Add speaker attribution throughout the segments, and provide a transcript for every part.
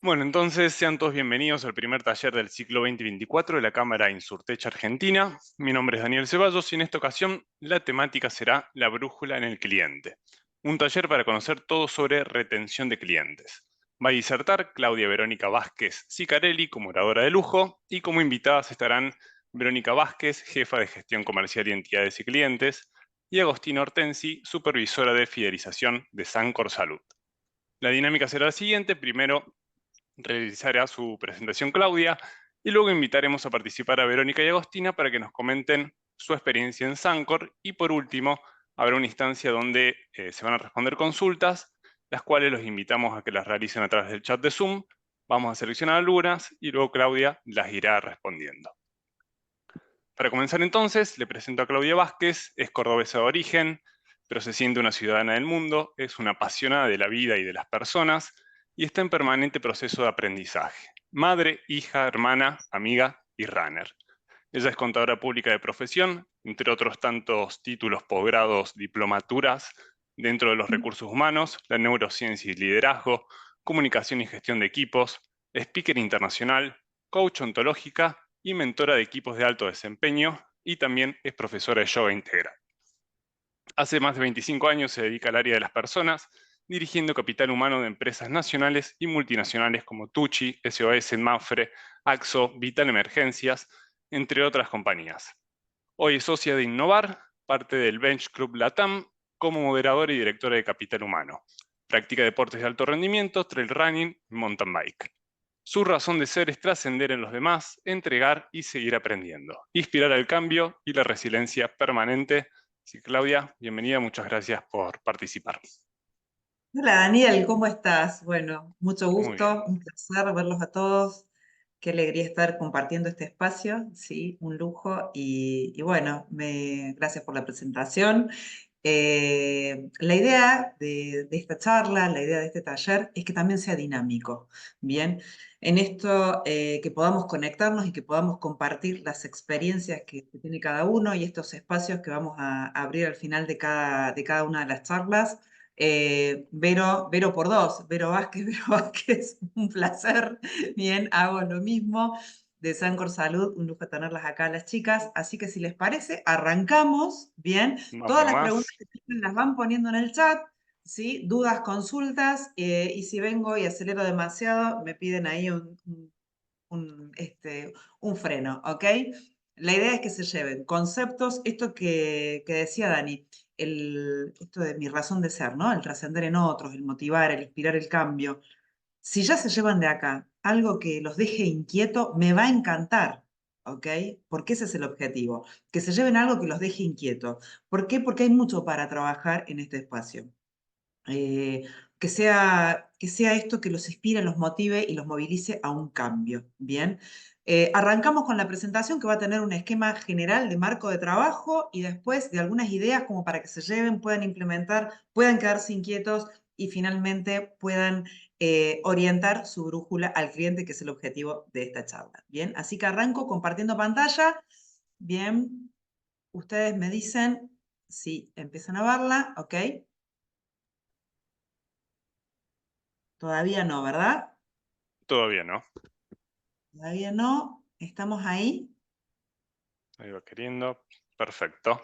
Speaker 1: Bueno, entonces sean todos bienvenidos al primer taller del ciclo 2024 de la Cámara Insurtech Argentina. Mi nombre es Daniel Ceballos y en esta ocasión la temática será la brújula en el cliente. Un taller para conocer todo sobre retención de clientes. Va a disertar Claudia Verónica Vázquez Sicarelli como oradora de lujo y como invitadas estarán Verónica Vázquez, jefa de gestión comercial y entidades y clientes, y Agostina Hortensi, supervisora de fidelización de Sancor Salud. La dinámica será la siguiente. Primero realizará su presentación Claudia y luego invitaremos a participar a Verónica y Agostina para que nos comenten su experiencia en Sancor y por último habrá una instancia donde se van a responder consultas, las cuales los invitamos a que las realicen a través del chat de Zoom. Vamos a seleccionar algunas y luego Claudia las irá respondiendo. Para comenzar entonces, le presento a Claudia Vázquez, es cordobesa de origen, pero se siente una ciudadana del mundo, es una apasionada de la vida y de las personas y está en permanente proceso de aprendizaje. Madre, hija, hermana, amiga y runner. Ella es contadora pública de profesión, entre otros tantos títulos, posgrados, diplomaturas dentro de los recursos humanos, la neurociencia y liderazgo, comunicación y gestión de equipos, speaker internacional, coach ontológica y mentora de equipos de alto desempeño y también es profesora de yoga integral. Hace más de 25 años se dedica al área de las personas, dirigiendo capital humano de empresas nacionales y multinacionales como Tucci, SOS, Mafre, Axo, Vital Emergencias, entre otras compañías. Hoy es socia de Innovar, parte del Bench Club Latam, como moderadora y directora de capital humano. Practica deportes de alto rendimiento, trail running y mountain bike. Su razón de ser es trascender en los demás, entregar y seguir aprendiendo, inspirar al cambio y la resiliencia permanente. Sí, Claudia, bienvenida, muchas gracias por participar.
Speaker 2: Hola Daniel, ¿cómo estás? Bueno, mucho
Speaker 1: Muy bien.
Speaker 2: gusto, un placer verlos a todos. Qué alegría estar compartiendo este espacio, sí, un lujo. Y bueno, gracias por la presentación. La idea de esta charla, la idea de este taller es que también sea dinámico, ¿bien? En esto que podamos conectarnos y que podamos compartir las experiencias que tiene cada uno y estos espacios que vamos a abrir al final de cada una de las charlas. Vero por dos, Vero Vázquez, Vero Vázquez, un placer. Bien, hago lo mismo de Sancor Salud, un lujo tenerlas acá las chicas. Así que si les parece, arrancamos. Bien,
Speaker 1: Vamos
Speaker 2: todas las
Speaker 1: nomás.
Speaker 2: preguntas que tienen las van poniendo en el chat, ¿sí? Dudas, consultas, y si vengo y acelero demasiado, me piden ahí un freno, ¿ok? La idea es que se lleven conceptos, esto que decía Dani, esto de mi razón de ser, ¿no? El trascender en otros, el motivar, el inspirar el cambio. Si ya se llevan de acá algo que los deje inquieto, me va a encantar, ¿ok? Porque ese es el objetivo, que se lleven algo que los deje inquieto. ¿Por qué? Porque hay mucho para trabajar en este espacio. Eh, que sea esto que los inspire, los motive y los movilice a un cambio. Bien. Arrancamos con la presentación que va a tener un esquema general de marco de trabajo y después de algunas ideas como para que se lleven, puedan implementar, puedan quedarse inquietos y finalmente puedan orientar su brújula al cliente, que es el objetivo de esta charla. Bien, así que arranco compartiendo pantalla. Bien, ustedes me dicen si empiezan a verla, ¿ok? Todavía no, ¿verdad?
Speaker 1: Todavía no.
Speaker 2: Todavía no. ¿Estamos ahí?
Speaker 1: Ahí va queriendo. Perfecto.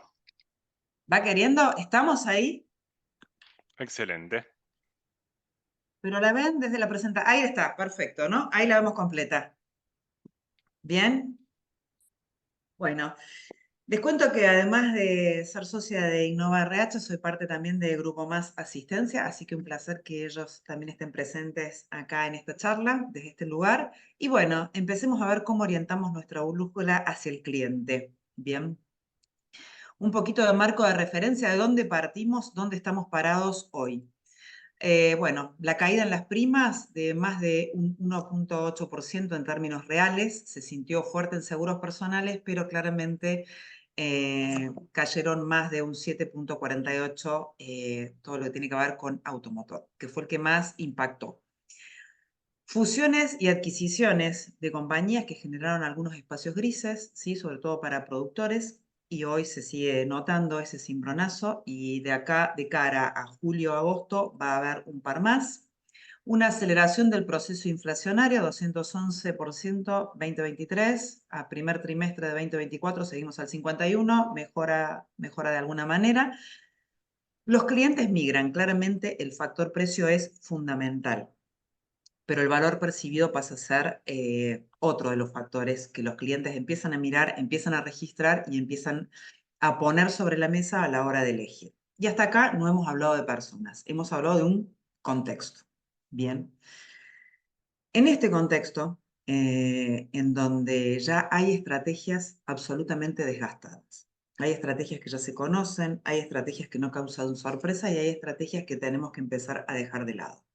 Speaker 2: ¿Va queriendo? ¿Estamos ahí?
Speaker 1: Excelente.
Speaker 2: Pero la ven desde la presentación. Ahí está, perfecto, ¿no? Ahí la vemos completa. ¿Bien? Bueno, les cuento que además de ser socia de Innova RH, soy parte también de Grupo Más Asistencia, así que un placer que ellos también estén presentes acá en esta charla, desde este lugar. Y bueno, empecemos a ver cómo orientamos nuestra brújula hacia el cliente. Bien. Un poquito de marco de referencia de dónde partimos, dónde estamos parados hoy. Bueno, la caída en las primas de más de un 1,8% en términos reales, se sintió fuerte en seguros personales, pero claramente cayeron más de un 7,48%, todo lo que tiene que ver con automotor, que fue el que más impactó. Fusiones y adquisiciones de compañías que generaron algunos espacios grises, ¿sí? Sobre todo para productores, y hoy se sigue notando ese cimbronazo y de acá, de cara a julio-agosto, va a haber un par más. Una aceleración del proceso inflacionario, 211% 2023, a primer trimestre de 2024 seguimos al 51%, mejora de alguna manera. Los clientes migran, claramente el factor precio es fundamental, pero el valor percibido pasa a ser otro de los factores que los clientes empiezan a mirar, empiezan a registrar y empiezan a poner sobre la mesa a la hora de elegir. Y hasta acá no hemos hablado de personas, hemos hablado de un contexto. Bien. En este contexto, en donde ya hay estrategias absolutamente desgastadas, hay estrategias que ya se conocen, hay estrategias que no causan sorpresa y hay estrategias que tenemos que empezar a dejar de lado.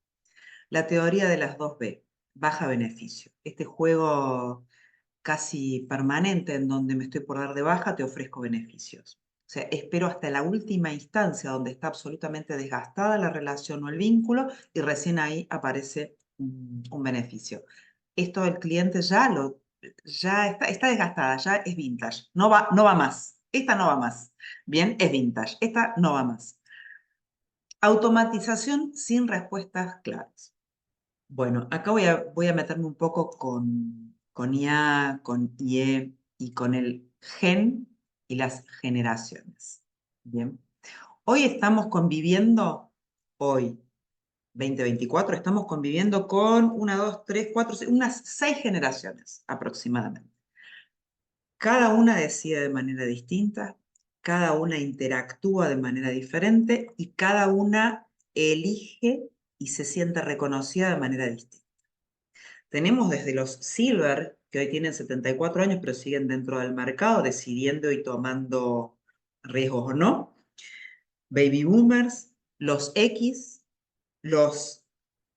Speaker 2: La teoría de las 2B, baja beneficio. Este juego casi permanente en donde me estoy por dar de baja, te ofrezco beneficios. O sea, espero hasta la última instancia donde está absolutamente desgastada la relación o el vínculo y recién ahí aparece un beneficio. Esto el cliente ya está desgastada, ya es vintage, no va más. Esta no va más. Bien, es vintage. Esta no va más. Automatización sin respuestas claras. Bueno, acá voy a meterme un poco con IA, con IE y con el gen y las generaciones. Bien. Hoy estamos conviviendo, hoy, 2024, estamos conviviendo con una, dos, tres, cuatro, unas 6 generaciones aproximadamente. Cada una decide de manera distinta, cada una interactúa de manera diferente y cada una elige y se siente reconocida de manera distinta. Tenemos desde los Silver, que hoy tienen 74 años, pero siguen dentro del mercado, decidiendo y tomando riesgos o no. Baby Boomers, los X, los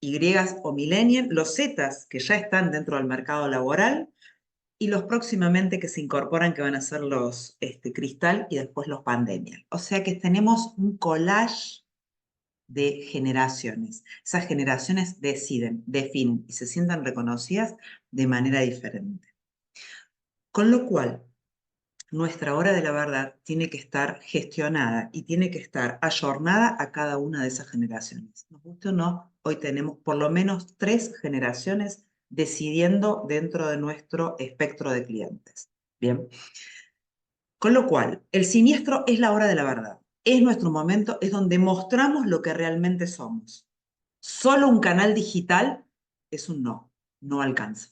Speaker 2: Y o Millennials, los Z, que ya están dentro del mercado laboral, y los próximamente que se incorporan, que van a ser los Cristal y después los Pandemial. O sea que tenemos un collage de generaciones. Esas generaciones deciden, definen y se sientan reconocidas de manera diferente. Con lo cual, nuestra hora de la verdad tiene que estar gestionada y tiene que estar ayornada a cada una de esas generaciones. Nos guste o no, hoy tenemos por lo menos 3 generaciones decidiendo dentro de nuestro espectro de clientes. Bien. Con lo cual, el siniestro es la hora de la verdad. Es nuestro momento, es donde mostramos lo que realmente somos. Solo un canal digital es un no, no alcanza.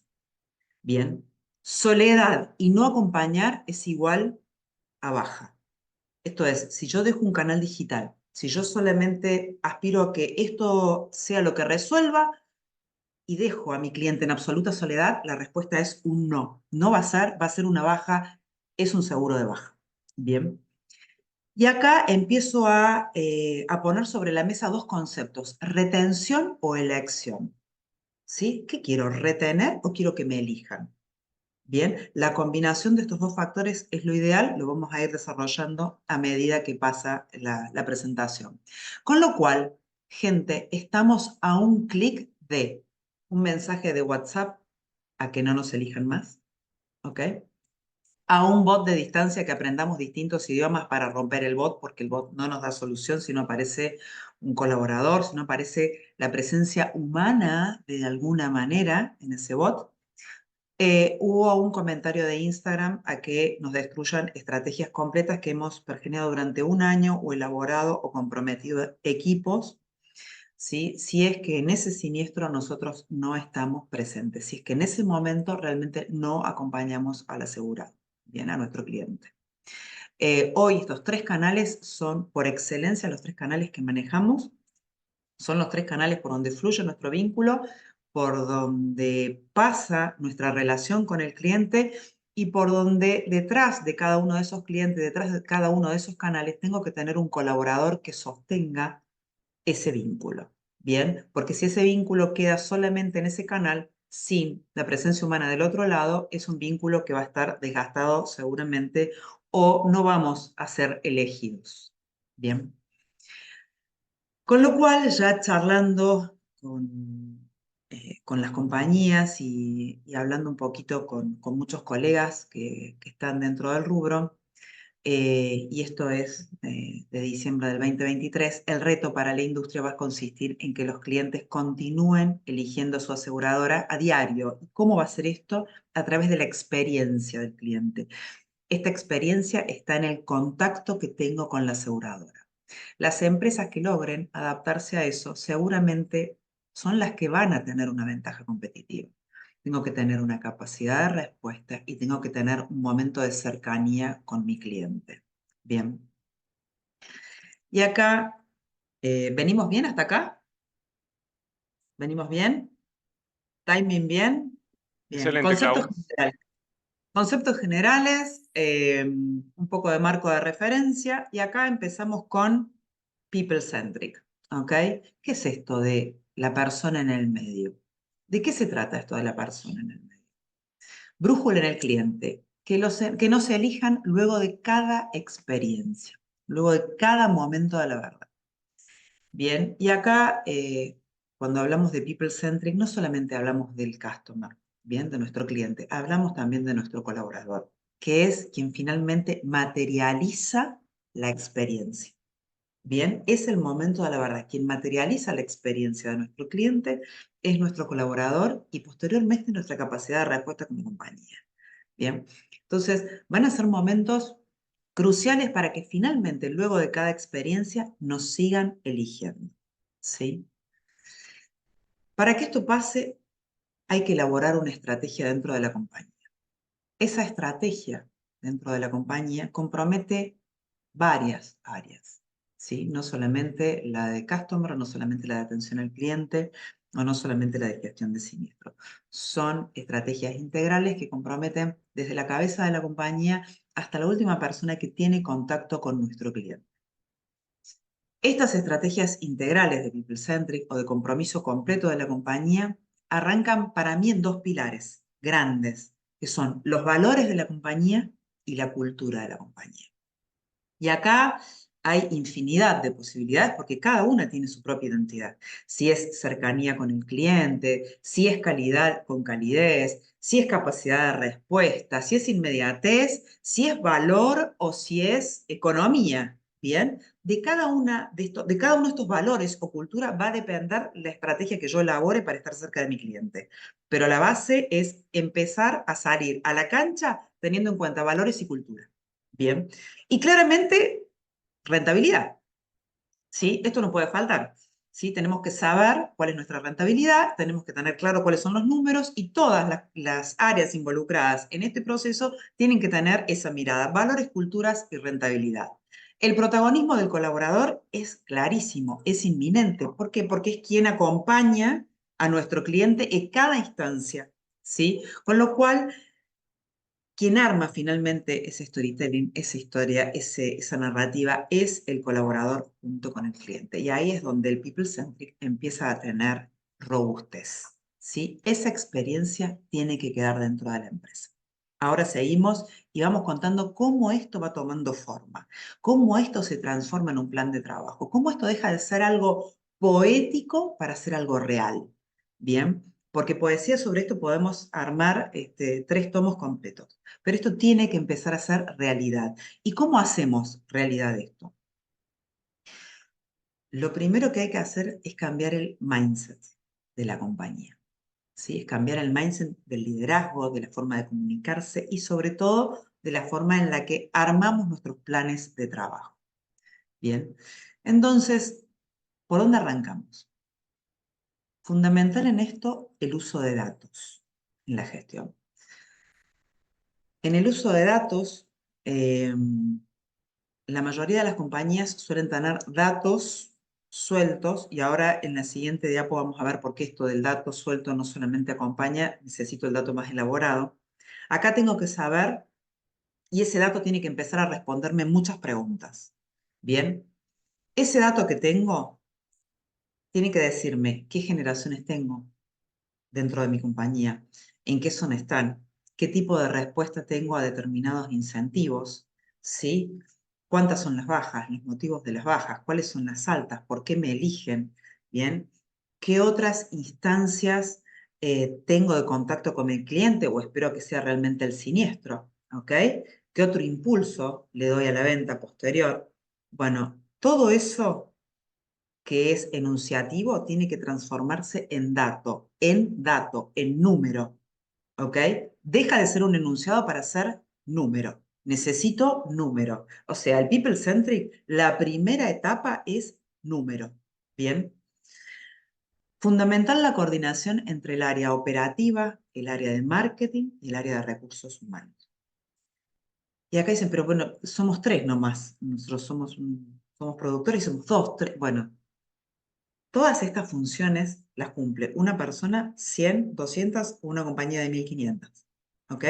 Speaker 2: Bien. Soledad y no acompañar es igual a baja. Esto es, si yo dejo un canal digital, si yo solamente aspiro a que esto sea lo que resuelva y dejo a mi cliente en absoluta soledad, la respuesta es un no. No va a ser una baja, es un seguro de baja. Bien. Y acá empiezo a poner sobre la mesa 2 conceptos, retención o elección. ¿Sí? ¿Qué quiero? ¿Retener o quiero que me elijan? Bien, la combinación de estos 2 factores es lo ideal, lo vamos a ir desarrollando a medida que pasa la presentación. Con lo cual, gente, estamos a un clic de un mensaje de WhatsApp a que no nos elijan más, ¿ok? A un bot de distancia que aprendamos distintos idiomas para romper el bot, porque el bot no nos da solución si no aparece un colaborador, si no aparece la presencia humana de alguna manera en ese bot. Hubo un comentario de Instagram a que nos destruyan estrategias completas que hemos pergeñado durante un año o elaborado o comprometido equipos, ¿sí? Si es que en ese siniestro nosotros no estamos presentes, si es que en ese momento realmente no acompañamos al asegurado, bien, a nuestro cliente. Hoy estos 3 canales son por excelencia los 3 canales que manejamos, son los 3 canales por donde fluye nuestro vínculo, por donde pasa nuestra relación con el cliente y por donde detrás de cada uno de esos clientes, detrás de cada uno de esos canales, tengo que tener un colaborador que sostenga ese vínculo. Bien, porque si ese vínculo queda solamente en ese canal, sin la presencia humana del otro lado, es un vínculo que va a estar desgastado seguramente o no vamos a ser elegidos. Bien. Con lo cual, ya charlando con las compañías y hablando un poquito con muchos colegas que están dentro del rubro, y esto es de diciembre del 2023, el reto para la industria va a consistir en que los clientes continúen eligiendo su aseguradora a diario. ¿Y cómo va a ser esto? A través de la experiencia del cliente. Esta experiencia está en el contacto que tengo con la aseguradora. Las empresas que logren adaptarse a eso seguramente son las que van a tener una ventaja competitiva. Tengo que tener una capacidad de respuesta y tengo que tener un momento de cercanía con mi cliente. Bien. Y acá, ¿venimos bien hasta acá? ¿Venimos bien? ¿Timing bien? Bien.
Speaker 1: Excelente,
Speaker 2: Conceptos
Speaker 1: Clau.
Speaker 2: generales. Conceptos generales, un poco de marco de referencia, y acá empezamos con people-centric, ¿ok? ¿Qué es esto de la persona en el medio? ¿De qué se trata esto de la persona en el medio? Brújula en el cliente, que no se elijan luego de cada experiencia, luego de cada momento de la verdad. Bien, y acá cuando hablamos de people-centric, no solamente hablamos del customer, bien, de nuestro cliente, hablamos también de nuestro colaborador, que es quien finalmente materializa la experiencia. Bien, es el momento de la verdad. Quien materializa la experiencia de nuestro cliente es nuestro colaborador y posteriormente nuestra capacidad de respuesta como compañía. Bien, entonces van a ser momentos cruciales para que finalmente, luego de cada experiencia, nos sigan eligiendo. ¿Sí? Para que esto pase, hay que elaborar una estrategia dentro de la compañía. Esa estrategia dentro de la compañía compromete varias áreas, ¿sí? No solamente la de customer, no solamente la de atención al cliente, o no solamente la de gestión de siniestro. Son estrategias integrales que comprometen desde la cabeza de la compañía hasta la última persona que tiene contacto con nuestro cliente. Estas estrategias integrales de People Centric o de compromiso completo de la compañía arrancan para mí en dos pilares grandes, que son los valores de la compañía y la cultura de la compañía. Y acá hay infinidad de posibilidades porque cada una tiene su propia identidad. Si es cercanía con el cliente, si es calidad con calidez, si es capacidad de respuesta, si es inmediatez, si es valor o si es economía. Bien, de cada uno de estos valores o cultura va a depender la estrategia que yo elabore para estar cerca de mi cliente. Pero la base es empezar a salir a la cancha teniendo en cuenta valores y cultura. Bien. Y claramente, rentabilidad. ¿Sí? Esto no puede faltar. ¿Sí? Tenemos que saber cuál es nuestra rentabilidad, tenemos que tener claro cuáles son los números y todas las áreas involucradas en este proceso tienen que tener esa mirada, valores, culturas y rentabilidad. El protagonismo del colaborador es clarísimo, es inminente. ¿Por qué? Porque es quien acompaña a nuestro cliente en cada instancia. ¿Sí? Con lo cual, quien arma finalmente ese storytelling, esa historia, esa narrativa, es el colaborador junto con el cliente. Y ahí es donde el people-centric empieza a tener robustez. ¿Sí? Esa experiencia tiene que quedar dentro de la empresa. Ahora seguimos y vamos contando cómo esto va tomando forma, cómo esto se transforma en un plan de trabajo, cómo esto deja de ser algo poético para ser algo real. Bien, porque poesía sobre esto podemos armar 3 tomos completos. Pero esto tiene que empezar a ser realidad. ¿Y cómo hacemos realidad esto? Lo primero que hay que hacer es cambiar el mindset de la compañía. ¿Sí? Es cambiar el mindset del liderazgo, de la forma de comunicarse y sobre todo de la forma en la que armamos nuestros planes de trabajo. Bien, entonces, ¿por dónde arrancamos? Fundamental en esto el uso de datos en la gestión. En el uso de datos, la mayoría de las compañías suelen tener datos sueltos y ahora en la siguiente diapo vamos a ver por qué esto del dato suelto no solamente acompaña, necesito el dato más elaborado. Acá tengo que saber y ese dato tiene que empezar a responderme muchas preguntas. Bien, ese dato que tengo tiene que decirme qué generaciones tengo dentro de mi compañía, en qué zona están, qué tipo de respuesta tengo a determinados incentivos, ¿sí? ¿Cuántas son las bajas, los motivos de las bajas, cuáles son las altas, por qué me eligen, ¿bien? ¿Qué otras instancias tengo de contacto con el cliente o espero que sea realmente el siniestro, ¿ok? ¿Qué otro impulso le doy a la venta posterior? Bueno, todo eso que es enunciativo tiene que transformarse en dato, en número, ¿ok? Deja de ser un enunciado para ser número. Necesito número. O sea, el People Centric, la primera etapa es número. ¿Bien? Fundamental la coordinación entre el área operativa, el área de marketing y el área de recursos humanos. Y acá dicen, pero bueno, somos tres nomás. Nosotros somos productores y somos dos, tres. Bueno, todas estas funciones las cumple una persona, 100, 200 o una compañía de 1500. ¿Ok?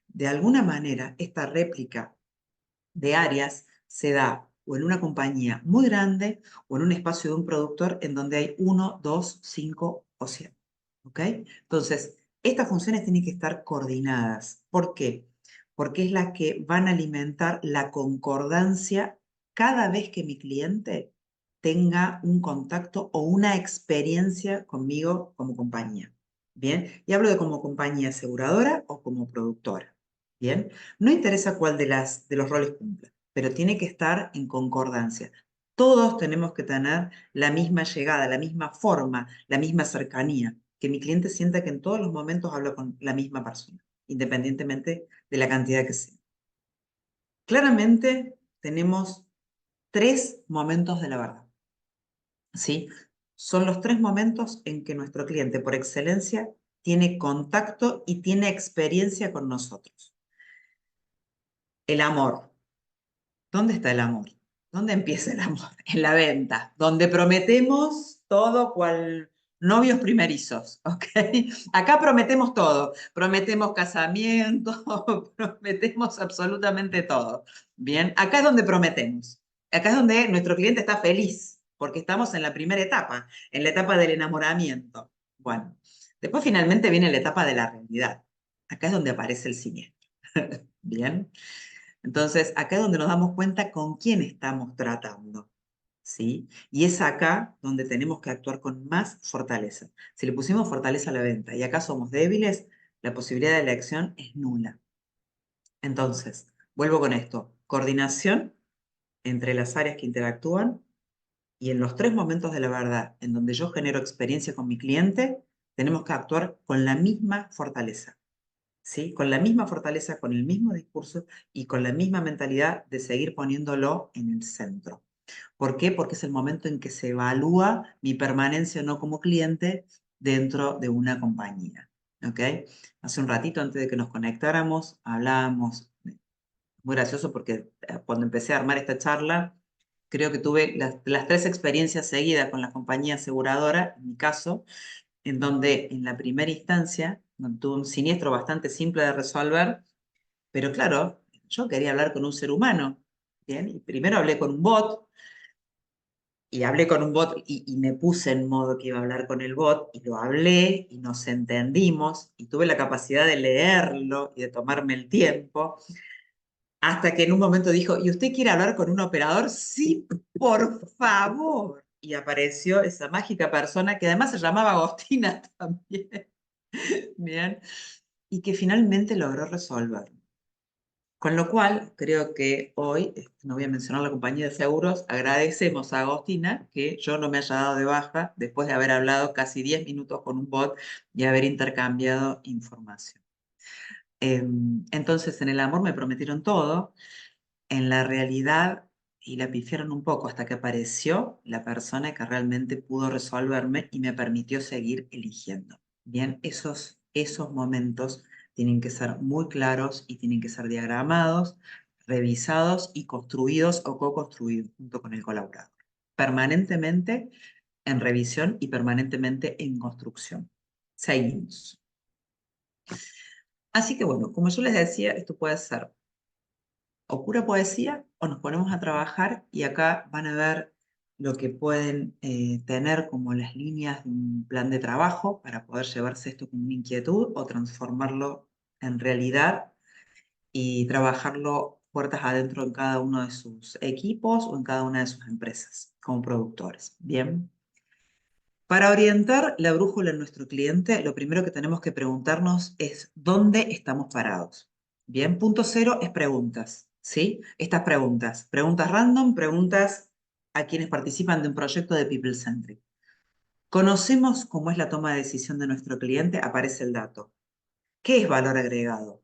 Speaker 2: De alguna manera, esta réplica de áreas se da o en una compañía muy grande o en un espacio de un productor en donde hay 1, 2, 5 o 100. ¿Ok? Entonces, estas funciones tienen que estar coordinadas. ¿Por qué? Porque es la que van a alimentar la concordancia cada vez que mi cliente tenga un contacto o una experiencia conmigo como compañía. Bien, y hablo de como compañía aseguradora o como productora. Bien, no interesa cuál de los roles cumpla, pero tiene que estar en concordancia. Todos tenemos que tener la misma llegada, la misma forma, la misma cercanía, que mi cliente sienta que en todos los momentos hablo con la misma persona, independientemente de la cantidad que sea. Claramente tenemos tres momentos de la verdad, ¿sí? Son los tres momentos en que nuestro cliente, por excelencia, tiene contacto y tiene experiencia con nosotros. El amor. ¿Dónde está el amor? ¿Dónde empieza el amor? En la venta, donde prometemos todo cual novios primerizos, ¿ok? Acá prometemos todo, prometemos casamiento, prometemos absolutamente todo. Bien, acá es donde prometemos. Acá es donde nuestro cliente está feliz, porque estamos en la primera etapa, en la etapa del enamoramiento. Bueno, después finalmente viene la etapa de la realidad. Acá es donde aparece el siniestro. Bien. Entonces, acá es donde nos damos cuenta con quién estamos tratando, ¿sí? Y es acá donde tenemos que actuar con más fortaleza. Si le pusimos fortaleza a la venta y acá somos débiles, la posibilidad de elección es nula. Entonces, vuelvo con esto. Coordinación entre las áreas que interactúan y en los tres momentos de la verdad en donde yo genero experiencia con mi cliente, tenemos que actuar con la misma fortaleza. ¿Sí? Con la misma fortaleza, con el mismo discurso y con la misma mentalidad de seguir poniéndolo en el centro. ¿Por qué? Porque es el momento en que se evalúa mi permanencia o no como cliente dentro de una compañía. ¿Ok? Hace un ratito, antes de que nos conectáramos, hablábamos, muy gracioso porque cuando empecé a armar esta charla, creo que tuve las tres experiencias seguidas con la compañía aseguradora, en mi caso, en donde en la primera instancia tuve un siniestro bastante simple de resolver, pero claro, yo quería hablar con un ser humano, ¿bien? Y primero hablé con un bot, y hablé con un bot y me puse en modo que iba a hablar con el bot, y lo hablé, y nos entendimos, y tuve la capacidad de leerlo y de tomarme el tiempo, hasta que en un momento dijo, ¿y usted quiere hablar con un operador? Sí, por favor. Y apareció esa mágica persona que además se llamaba Agostina también. Bien, y que finalmente logró resolver. Con lo cual, creo que hoy, no voy a mencionar la compañía de seguros, agradecemos a Agostina que yo no me haya dado de baja después de haber hablado casi 10 minutos con un bot y haber intercambiado información. Entonces, en el amor me prometieron todo, en la realidad, y la pifiaron un poco hasta que apareció la persona que realmente pudo resolverme y me permitió seguir eligiendo. Bien, esos momentos tienen que ser muy claros y tienen que ser diagramados, revisados y construidos o co-construidos junto con el colaborador. Permanentemente en revisión y permanentemente en construcción. Seguimos. Así que bueno, como yo les decía, esto puede ser o pura poesía o nos ponemos a trabajar y acá van a ver lo que pueden tener como las líneas de un plan de trabajo para poder llevarse esto como una inquietud o transformarlo en realidad y trabajarlo puertas adentro en cada uno de sus equipos o en cada una de sus empresas como productores. Bien. Para orientar la brújula en nuestro cliente, lo primero que tenemos que preguntarnos es ¿dónde estamos parados? Bien, punto cero es preguntas, ¿sí? Estas preguntas random, preguntas a quienes participan de un proyecto de People Centric. Conocemos cómo es la toma de decisión de nuestro cliente, aparece el dato. ¿Qué es valor agregado?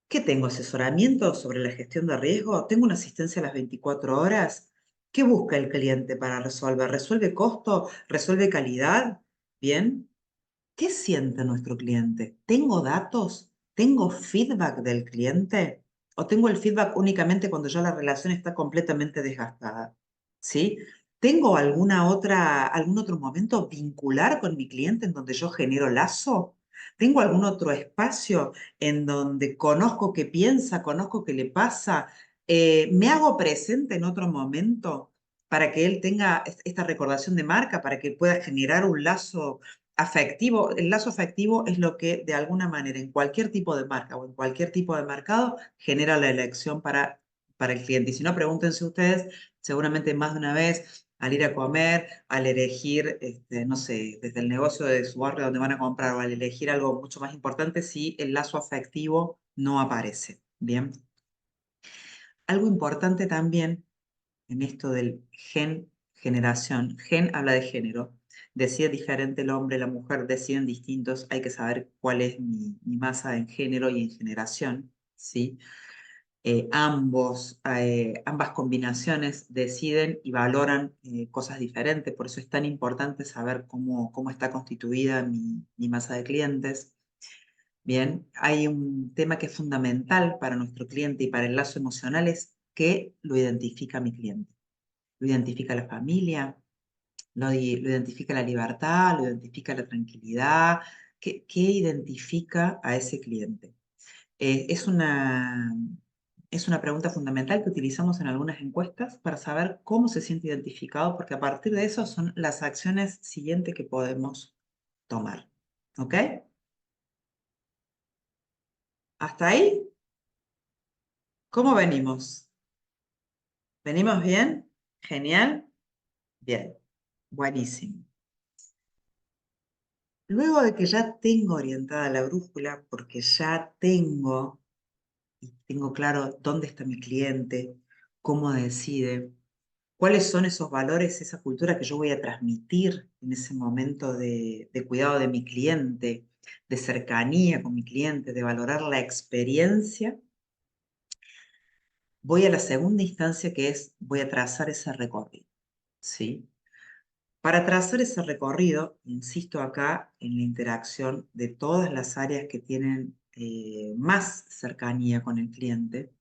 Speaker 2: ¿Qué tengo? ¿Asesoramiento sobre la gestión de riesgo? ¿Tengo una asistencia a las 24 horas? ¿Qué busca el cliente para resolver? ¿Resuelve costo? ¿Resuelve calidad? Bien. ¿Qué siente nuestro cliente? ¿Tengo datos? ¿Tengo feedback del cliente? ¿O tengo el feedback únicamente cuando ya la relación está completamente desgastada? ¿Sí? ¿Tengo algún otro momento vincular con mi cliente en donde yo genero lazo? ¿Tengo algún otro espacio en donde conozco qué piensa, conozco qué le pasa? ¿Me hago presente en otro momento para que él tenga esta recordación de marca, para que pueda generar un lazo afectivo? El lazo afectivo es lo que de alguna manera en cualquier tipo de marca o en cualquier tipo de mercado genera la elección para el cliente. Y si no, pregúntense ustedes, seguramente más de una vez, al ir a comer, al elegir, no sé, desde el negocio de su barrio donde van a comprar o al elegir algo mucho más importante, si el lazo afectivo no aparece. Bien. Algo importante también en esto del generación. Gen habla de género. Decide diferente el hombre, la mujer, deciden distintos. Hay que saber cuál es mi masa en género y en generación, ¿sí? Ambas combinaciones deciden y valoran cosas diferentes. Por eso es tan importante saber cómo está constituida mi masa de clientes. Bien, hay un tema que es fundamental para nuestro cliente y para el lazo emocional, es que lo identifica mi cliente. Lo identifica la familia, lo identifica la libertad, lo identifica la tranquilidad. ¿Qué identifica a ese cliente? Eh, es una, es una pregunta fundamental que utilizamos en algunas encuestas para saber cómo se siente identificado, porque a partir de eso son las acciones siguientes que podemos tomar. ¿Ok? ¿Hasta ahí? ¿Cómo venimos? ¿Venimos bien? ¿Genial? Bien. Buenísimo. Luego de que ya tengo orientada la brújula, porque ya tengo claro dónde está mi cliente, cómo decide, cuáles son esos valores, esa cultura que yo voy a transmitir en ese momento de cuidado de mi cliente, de cercanía con mi cliente, de valorar la experiencia, voy a la segunda instancia que es, voy a trazar ese recorrido, ¿sí? Para trazar ese recorrido, insisto acá en la interacción de todas las áreas que tienen más cercanía con el cliente.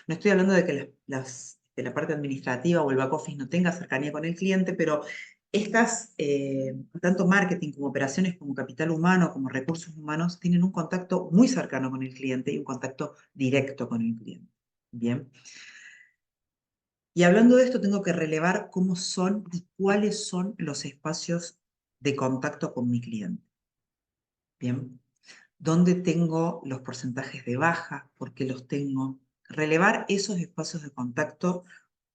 Speaker 2: No estoy hablando de que de la parte administrativa o el back office no tenga cercanía con el cliente, pero estas, tanto marketing como operaciones, como capital humano, como recursos humanos, tienen un contacto muy cercano con el cliente y un contacto directo con el cliente. Bien. Y hablando de esto, tengo que relevar cómo son y cuáles son los espacios de contacto con mi cliente. Bien. ¿Dónde tengo los porcentajes de baja? ¿Por qué los tengo? Relevar esos espacios de contacto,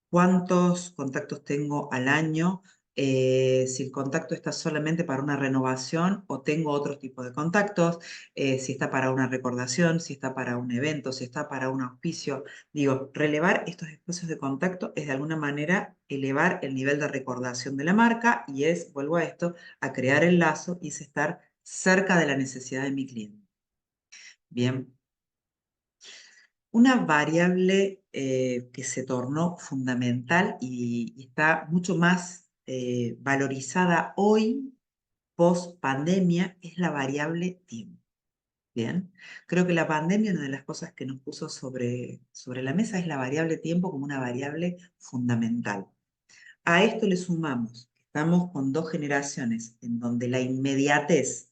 Speaker 2: cuántos contactos tengo al año, si el contacto está solamente para una renovación o tengo otros tipos de contactos, si está para una recordación, si está para un evento, si está para un auspicio. Digo, relevar estos espacios de contacto es de alguna manera elevar el nivel de recordación de la marca y es, vuelvo a esto, a crear el lazo y es estar cerca de la necesidad de mi cliente. Bien. Una variable que se tornó fundamental y está mucho más valorizada hoy, post pandemia, es la variable tiempo. Bien, creo que la pandemia, una de las cosas que nos puso sobre la mesa es la variable tiempo como una variable fundamental. A esto le sumamos que estamos con dos generaciones en donde la inmediatez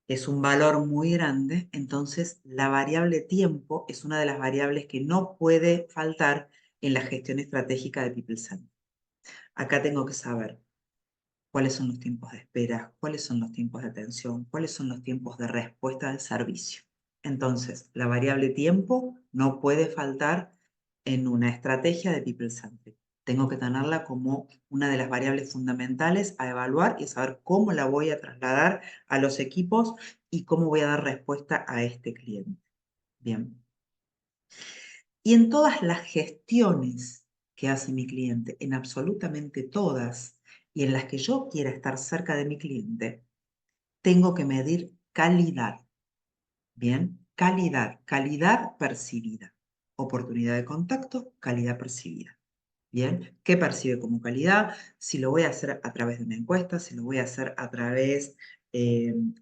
Speaker 2: es un valor muy grande, entonces la variable tiempo es una de las variables que no puede faltar en la gestión estratégica de People Center. Acá tengo que saber cuáles son los tiempos de espera, cuáles son los tiempos de atención, cuáles son los tiempos de respuesta del servicio. Entonces, la variable tiempo no puede faltar en una estrategia de People Center. Tengo que tenerla como una de las variables fundamentales a evaluar y saber cómo la voy a trasladar a los equipos y cómo voy a dar respuesta a este cliente. Bien. Y en todas las gestiones que hace mi cliente, en absolutamente todas, y en las que yo quiera estar cerca de mi cliente, tengo que medir calidad. Bien, calidad percibida. Oportunidad de contacto, calidad percibida. Bien, ¿qué percibe como calidad? Si lo voy a hacer a través de una encuesta, si lo voy a hacer a través,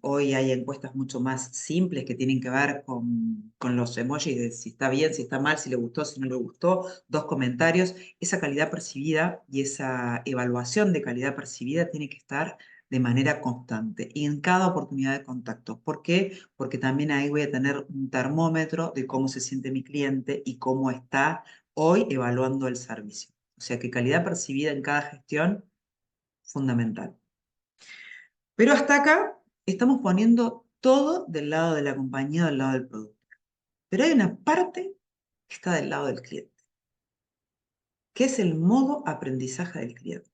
Speaker 2: hoy hay encuestas mucho más simples que tienen que ver con los emojis de si está bien, si está mal, si le gustó, si no le gustó, 2 comentarios. Esa calidad percibida y esa evaluación de calidad percibida tiene que estar de manera constante y en cada oportunidad de contacto. ¿Por qué? Porque también ahí voy a tener un termómetro de cómo se siente mi cliente y cómo está hoy evaluando el servicio. O sea que calidad percibida en cada gestión, fundamental. Pero hasta acá estamos poniendo todo del lado de la compañía, del lado del producto. Pero hay una parte que está del lado del cliente, que es el modo aprendizaje del cliente.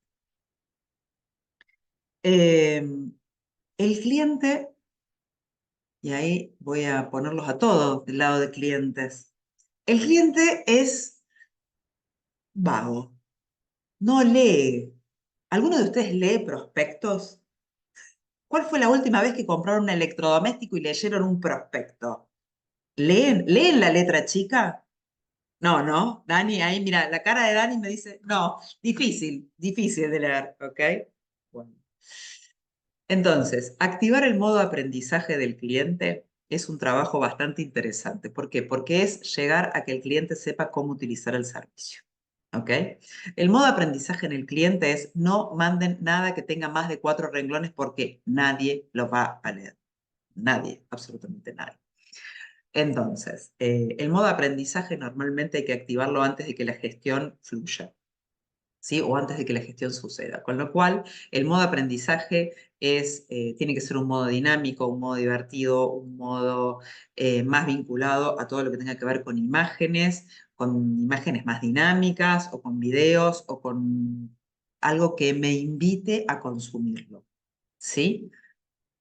Speaker 2: El cliente, y ahí voy a ponerlos a todos del lado de clientes, el cliente es vago, no lee. ¿Alguno de ustedes lee prospectos? ¿Cuál fue la última vez que compraron un electrodoméstico y leyeron un prospecto? ¿Leen la letra chica? No, no. Dani, ahí mira, la cara de Dani me dice, no, difícil de leer, ¿ok? Bueno. Entonces, activar el modo aprendizaje del cliente es un trabajo bastante interesante. ¿Por qué? Porque es llegar a que el cliente sepa cómo utilizar el servicio. ¿Ok? El modo aprendizaje en el cliente es no manden nada que tenga más de 4 renglones porque nadie lo va a leer. Nadie, absolutamente nadie. Entonces, el modo aprendizaje normalmente hay que activarlo antes de que la gestión fluya, ¿sí? O antes de que la gestión suceda. Con lo cual, el modo aprendizaje tiene que ser un modo dinámico, un modo divertido, un modo más vinculado a todo lo que tenga que ver con imágenes más dinámicas, o con videos, o con algo que me invite a consumirlo, ¿sí?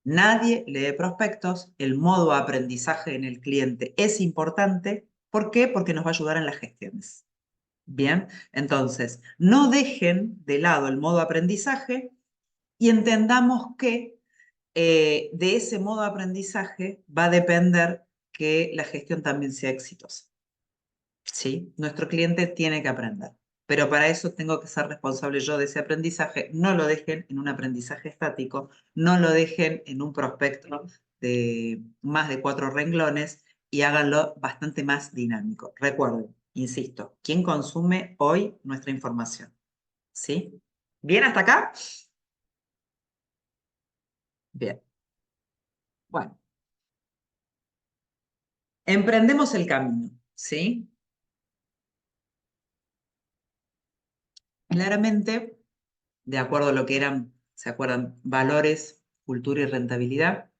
Speaker 2: Nadie lee prospectos, el modo aprendizaje en el cliente es importante. ¿Por qué? Porque nos va a ayudar en las gestiones. Bien, entonces, no dejen de lado el modo aprendizaje y entendamos que de ese modo aprendizaje va a depender que la gestión también sea exitosa. ¿Sí? Nuestro cliente tiene que aprender, pero para eso tengo que ser responsable yo de ese aprendizaje. No lo dejen en un aprendizaje estático, no lo dejen en un prospecto de más de 4 renglones y háganlo bastante más dinámico. Recuerden, insisto, ¿quién consume hoy nuestra información? ¿Sí? ¿Bien hasta acá? Bien. Bueno, emprendemos el camino, ¿sí? Claramente, de acuerdo a lo que eran, ¿se acuerdan? Valores, cultura y rentabilidad,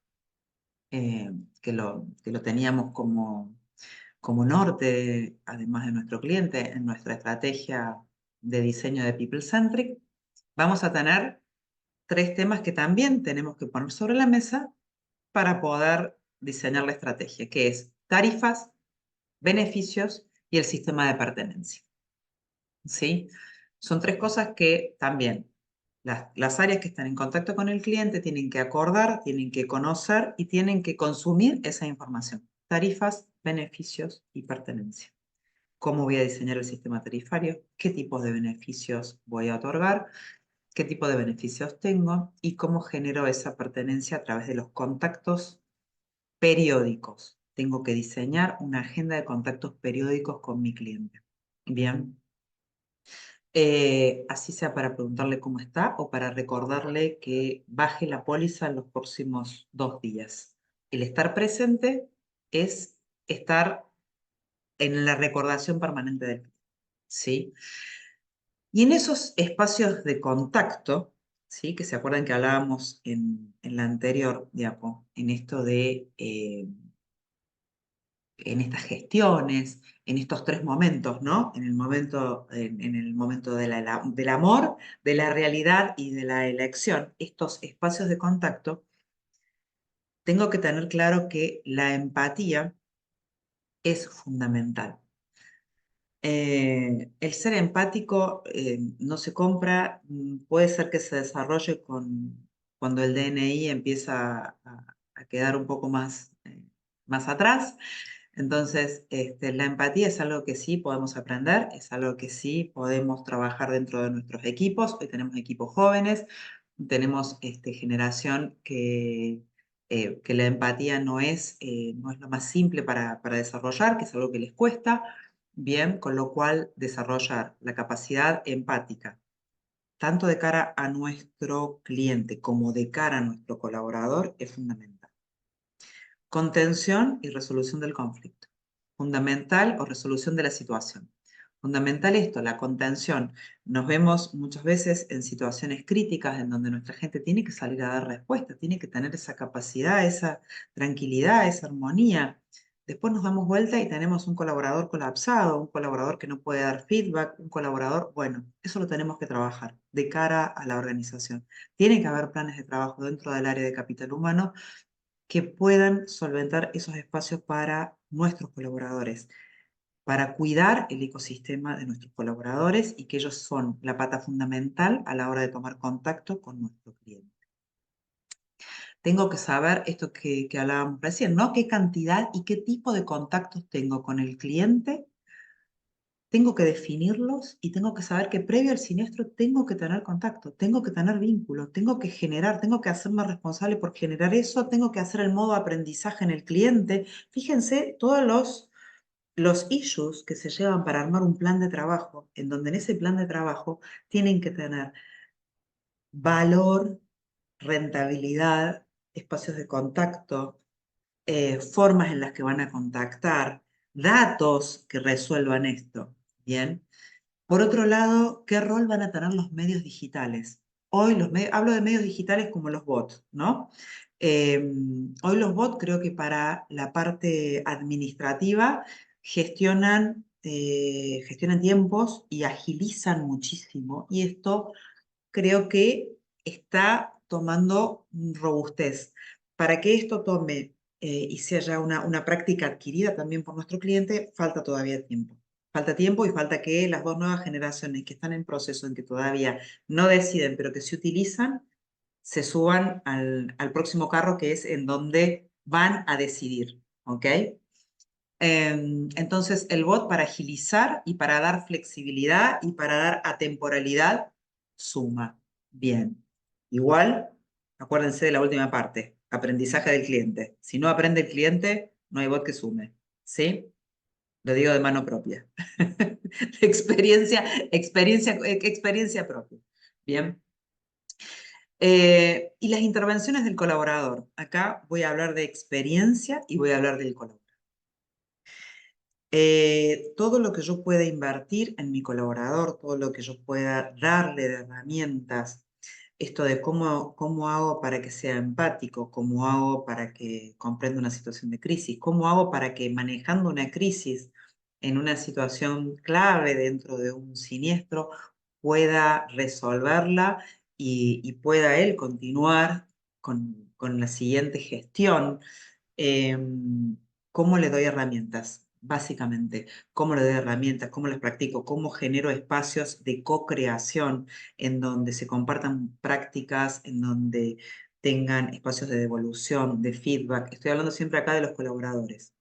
Speaker 2: eh, que lo teníamos como norte, además de nuestro cliente, en nuestra estrategia de diseño de People Centric. Vamos a tener 3 temas que también tenemos que poner sobre la mesa para poder diseñar la estrategia, que es tarifas, beneficios y el sistema de pertenencia. ¿Sí? Son 3 cosas que también las áreas que están en contacto con el cliente tienen que acordar, tienen que conocer y tienen que consumir esa información. Tarifas, beneficios y pertenencia. ¿Cómo voy a diseñar el sistema tarifario? ¿Qué tipos de beneficios voy a otorgar? ¿Qué tipo de beneficios tengo? ¿Y cómo genero esa pertenencia a través de los contactos periódicos? Tengo que diseñar una agenda de contactos periódicos con mi cliente. Bien. Así sea para preguntarle cómo está o para recordarle que baje la póliza en los próximos 2 días. El estar presente es estar en la recordación permanente del cliente, ¿sí? Y en esos espacios de contacto, ¿sí? Que se acuerdan que hablábamos en la anterior diapo, en esto de en estas gestiones, en estos 3 momentos, ¿no? En el momento del amor, de la realidad y de la elección, estos espacios de contacto, tengo que tener claro que la empatía es fundamental. El ser empático no se compra, puede ser que se desarrolle cuando el DNI empieza a quedar un poco más atrás. Entonces, la empatía es algo que sí podemos aprender, es algo que sí podemos trabajar dentro de nuestros equipos. Hoy tenemos equipos jóvenes, tenemos generación que la empatía no es lo más simple para desarrollar, que es algo que les cuesta. Bien, con lo cual desarrollar la capacidad empática, tanto de cara a nuestro cliente como de cara a nuestro colaborador, es fundamental. Contención y resolución del conflicto. Fundamental o resolución de la situación. Fundamental esto, la contención. Nos vemos muchas veces en situaciones críticas en donde nuestra gente tiene que salir a dar respuesta, tiene que tener esa capacidad, esa tranquilidad, esa armonía. Después nos damos vuelta y tenemos un colaborador colapsado, un colaborador que no puede dar feedback, un colaborador, bueno, eso lo tenemos que trabajar de cara a la organización. Tiene que haber planes de trabajo dentro del área de capital humano que puedan solventar esos espacios para nuestros colaboradores, para cuidar el ecosistema de nuestros colaboradores y que ellos son la pata fundamental a la hora de tomar contacto con nuestro cliente. Tengo que saber esto que hablábamos recién, ¿no? ¿Qué cantidad y qué tipo de contactos tengo con el cliente? Tengo que definirlos y tengo que saber que previo al siniestro tengo que tener contacto, tengo que tener vínculo, tengo que generar, tengo que hacerme responsable por generar eso, tengo que hacer el modo aprendizaje en el cliente. Fíjense todos los issues que se llevan para armar un plan de trabajo, en donde en ese plan de trabajo tienen que tener valor, rentabilidad, espacios de contacto, formas en las que van a contactar, datos que resuelvan esto. Bien. Por otro lado, ¿qué rol van a tener los medios digitales? Hoy hablo de medios digitales como los bots, ¿no? Hoy los bots creo que para la parte administrativa gestionan tiempos y agilizan muchísimo. Y esto creo que está tomando robustez. Para que esto tome y sea ya una práctica adquirida también por nuestro cliente, falta todavía tiempo. Falta tiempo y falta que las dos nuevas generaciones que están en proceso, en que todavía no deciden, pero que se utilizan, se suban al próximo carro, que es en donde van a decidir. ¿Ok? Entonces, el bot para agilizar y para dar flexibilidad y para dar atemporalidad suma. Bien. Igual, acuérdense de la última parte, aprendizaje del cliente. Si no aprende el cliente, no hay bot que sume. ¿Sí? Lo digo de mano propia. Experiencia propia. Bien. Y las intervenciones del colaborador. Acá voy a hablar de experiencia y voy a hablar del colaborador. Todo lo que yo pueda invertir en mi colaborador, todo lo que yo pueda darle de herramientas, esto de cómo hago para que sea empático, cómo hago para que comprenda una situación de crisis, cómo hago para que manejando una crisis en una situación clave dentro de un siniestro pueda resolverla y pueda él continuar con la siguiente gestión. ¿Cómo le doy herramientas? Básicamente, ¿cómo le doy herramientas? ¿Cómo las practico? ¿Cómo genero espacios de co-creación en donde se compartan prácticas, en donde tengan espacios de devolución, de feedback? Estoy hablando siempre acá de los colaboradores.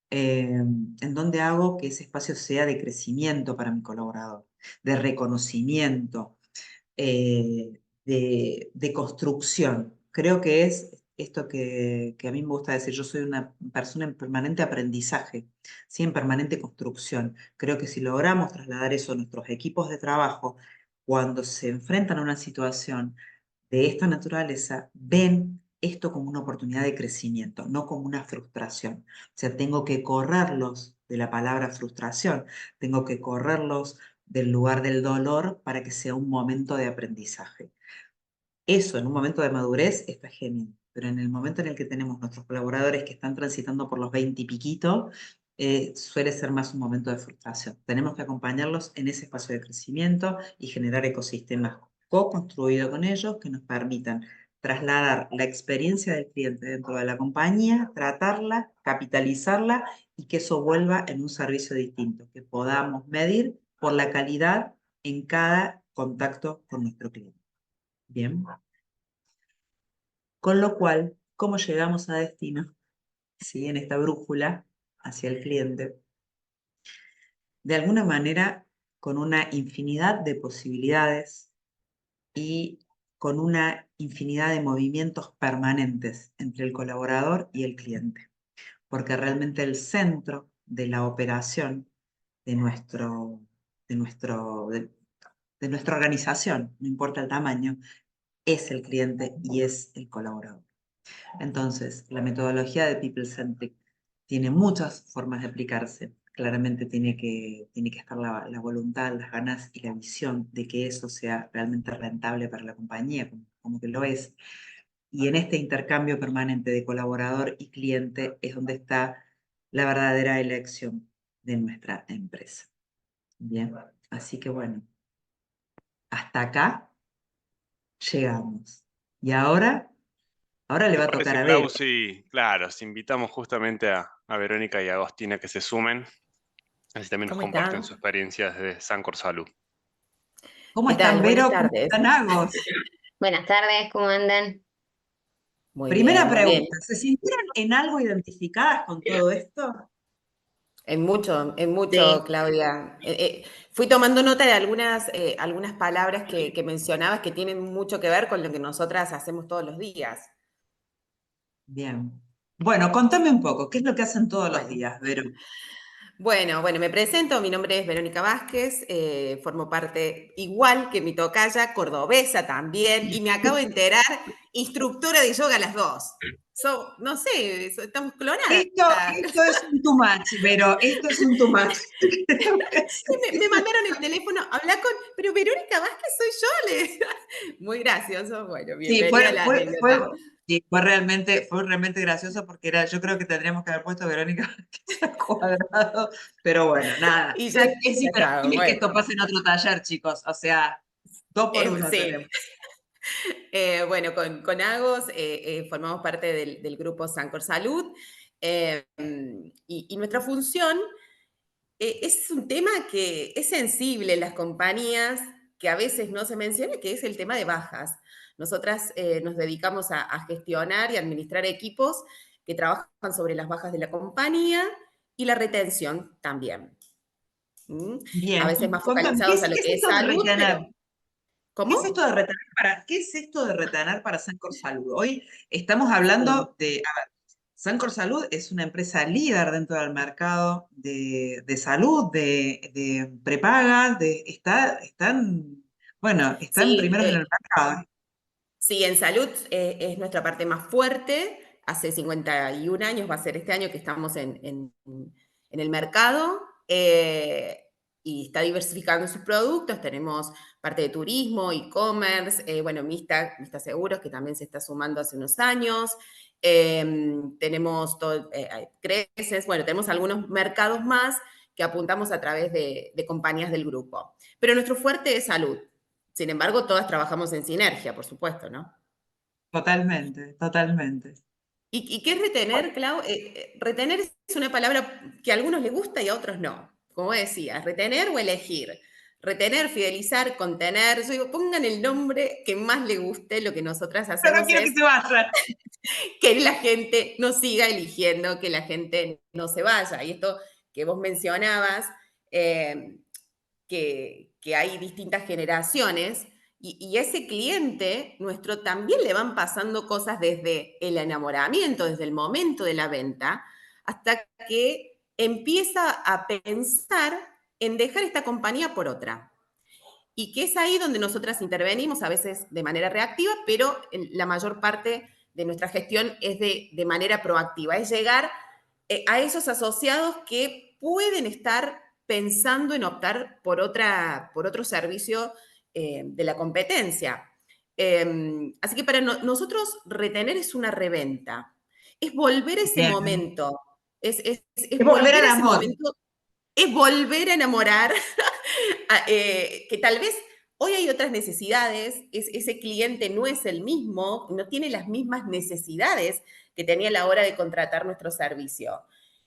Speaker 2: En donde hago que ese espacio sea de crecimiento para mi colaborador, de reconocimiento, de construcción. Creo que es esto que a mí me gusta decir, yo soy una persona en permanente aprendizaje, ¿sí? En permanente construcción. Creo que si logramos trasladar eso a nuestros equipos de trabajo, cuando se enfrentan a una situación de esta naturaleza, ven esto como una oportunidad de crecimiento, no como una frustración. O sea, tengo que correrlos de la palabra frustración, tengo que correrlos del lugar del dolor para que sea un momento de aprendizaje. Eso en un momento de madurez está genial, pero en el momento en el que tenemos nuestros colaboradores que están transitando por los 20 y piquito, suele ser más un momento de frustración. Tenemos que acompañarlos en ese espacio de crecimiento y generar ecosistemas co-construidos con ellos que nos permitan trasladar la experiencia del cliente dentro de la compañía, tratarla, capitalizarla y que eso vuelva en un servicio distinto, que podamos medir por la calidad en cada contacto con nuestro cliente. Bien. Con lo cual, ¿cómo llegamos a destino? ¿Sí? En esta brújula hacia el cliente. De alguna manera, con una infinidad de posibilidades y con una infinidad de movimientos permanentes entre el colaborador y el cliente. Porque realmente el centro de la operación de, de nuestra organización, no importa el tamaño, es el cliente y es el colaborador. Entonces, la metodología de People Centric tiene muchas formas de aplicarse. Claramente tiene que estar la voluntad, las ganas y la visión de que eso sea realmente rentable para la compañía, como que lo es. Y en este intercambio permanente de colaborador y cliente es donde está la verdadera elección de nuestra empresa. Bien, así que bueno, hasta acá llegamos. Y ahora le
Speaker 1: ¿Te
Speaker 2: va a tocar
Speaker 1: parece,
Speaker 2: a
Speaker 1: Clau?
Speaker 2: Vero.
Speaker 1: Sí, claro, si invitamos justamente a Verónica y a Agostina que se sumen, así también nos
Speaker 3: ¿Cómo
Speaker 1: comparten
Speaker 3: están?
Speaker 1: su experiencia desde Sancor Salud.
Speaker 2: ¿Cómo
Speaker 3: ¿Qué
Speaker 2: están,
Speaker 3: tal? Buenas
Speaker 2: Vero? ¿Cómo
Speaker 3: tardes.
Speaker 2: están, Agos?
Speaker 4: Buenas tardes, ¿cómo andan?
Speaker 3: Muy
Speaker 2: Primera
Speaker 3: bien, muy bien.
Speaker 2: pregunta, ¿se sintieron en algo identificadas con todo esto?
Speaker 3: En
Speaker 4: Sí.
Speaker 3: mucho, Claudia. Fui tomando nota de algunas palabras que mencionabas que tienen mucho que ver con lo que nosotras hacemos todos los días.
Speaker 2: Bien. Bueno, contame un poco, ¿qué es lo que hacen todos los
Speaker 3: Bueno,
Speaker 2: días, Vero?
Speaker 3: Bueno, me presento, mi nombre es Verónica Vázquez, formo parte, igual que mi tocaya, cordobesa también, y me acabo de enterar, instructora de yoga las dos. No sé, estamos clonadas.
Speaker 2: Esto es un too much, Vero, esto es un too much.
Speaker 3: Me mandaron el teléfono, pero Verónica Vázquez soy yo, le decía. Muy gracioso, bueno,
Speaker 2: Sí,
Speaker 3: bienvenida a la anécdota.
Speaker 2: sí, fue realmente gracioso porque yo creo que tendríamos que haber puesto Verónica al cuadrado, pero bueno, nada.
Speaker 3: Y ya
Speaker 2: Es
Speaker 3: está,
Speaker 2: inverosímil que
Speaker 3: bueno.
Speaker 2: esto pase en otro taller, chicos, o sea, 2 por 1
Speaker 3: Sí,
Speaker 2: tenemos.
Speaker 3: bueno, con Agos formamos parte del grupo Sancor Salud y nuestra función es un tema que es sensible en las compañías, que a veces no se menciona, que es el tema de bajas. Nosotras nos dedicamos a gestionar y administrar equipos que trabajan sobre las bajas de la compañía y la retención también. ¿Mm? A
Speaker 2: Bien,
Speaker 3: veces
Speaker 2: y
Speaker 3: más
Speaker 2: contame,
Speaker 3: focalizados a lo
Speaker 2: qué es
Speaker 3: que es
Speaker 2: esto de
Speaker 3: salud, pero
Speaker 2: retener? ¿Qué es esto
Speaker 3: ¿cómo?
Speaker 2: de retener qué es esto de retener para Sancor Salud? Hoy estamos
Speaker 3: Sí.
Speaker 2: hablando a ver, Sancor Salud es una empresa líder dentro del mercado de salud, de prepagas, están
Speaker 3: Sí,
Speaker 2: primeros en el mercado.
Speaker 3: sí, en salud es nuestra parte más fuerte. Hace 51 años, va a ser este año que estamos en el mercado y está diversificando sus productos. Tenemos parte de turismo, e-commerce, bueno, Mista Seguros, que también se está sumando hace unos años. Tenemos Creces, bueno, tenemos algunos mercados más que apuntamos a través de compañías del grupo. Pero nuestro fuerte es salud. Sin embargo, todas trabajamos en sinergia, por supuesto, ¿no?
Speaker 2: Totalmente, totalmente.
Speaker 3: ¿Y qué es retener, Clau? Retener es una palabra que a algunos les gusta y a otros no. Como decías, retener o elegir. Retener, fidelizar, contener. Yo digo, pongan el nombre que más le guste. Lo que nosotras
Speaker 2: Pero no
Speaker 3: hacemos
Speaker 2: quiero que
Speaker 3: es
Speaker 2: se vayan.
Speaker 3: que la gente no siga eligiendo, que la gente no se vaya. Y esto que vos mencionabas, eh, que hay distintas generaciones y a ese cliente nuestro también le van pasando cosas desde el enamoramiento, desde el momento de la venta, hasta que empieza a pensar en dejar esta compañía por otra. Y que es ahí donde nosotras intervenimos, a veces de manera reactiva, pero la mayor parte de nuestra gestión es de manera proactiva, es llegar a esos asociados que pueden estar pensando en optar por otro servicio de la competencia. Así que para nosotros retener es una reventa, es volver a ese
Speaker 2: Bien.
Speaker 3: momento, es
Speaker 2: Es volver
Speaker 3: volver
Speaker 2: al
Speaker 3: a ese
Speaker 2: amor.
Speaker 3: momento, es volver a enamorar, que tal vez Hoy hay otras necesidades, ese cliente no es el mismo, no tiene las mismas necesidades que tenía a la hora de contratar nuestro servicio.